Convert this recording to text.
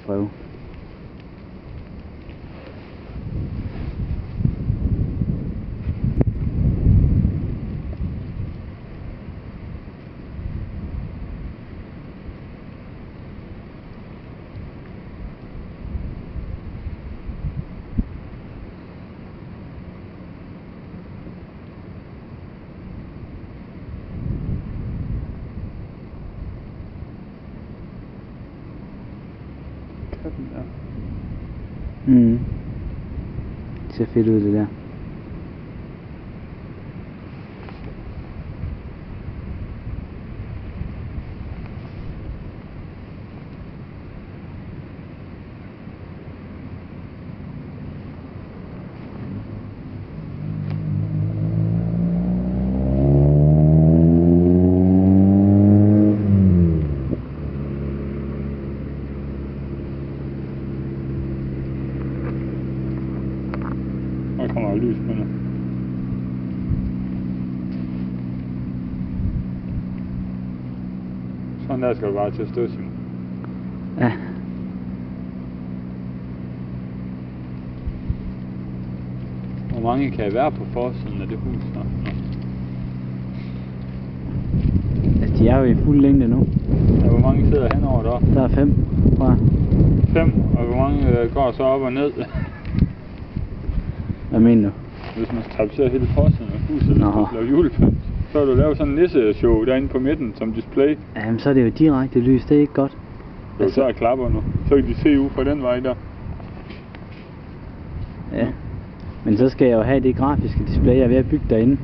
prøve. Der. Det ser fedt ud det der. Der kommer lys på nu. Sådan der skal du bare til at stå, Simon. Ja. Hvor mange kan være på forsiden af det hus så? Altså, de er jo i fuld længde nu. Ja, hvor mange sidder henover deroppe? Der er 5, tror jeg. 5, og hvor mange går så op og ned? Hvad mener du? Hvis man tapetserer hele forsiden af huset og laver julepynt, så har du lavet sådan en nisseshow derinde på midten som display. Jamen, så er det jo direkte lys, det er ikke godt. Jo, altså, der er klapper nu. Så kan de se ud fra den vej der. Ja. Men så skal jeg jo have det grafiske display, jeg er ved at bygge derinde.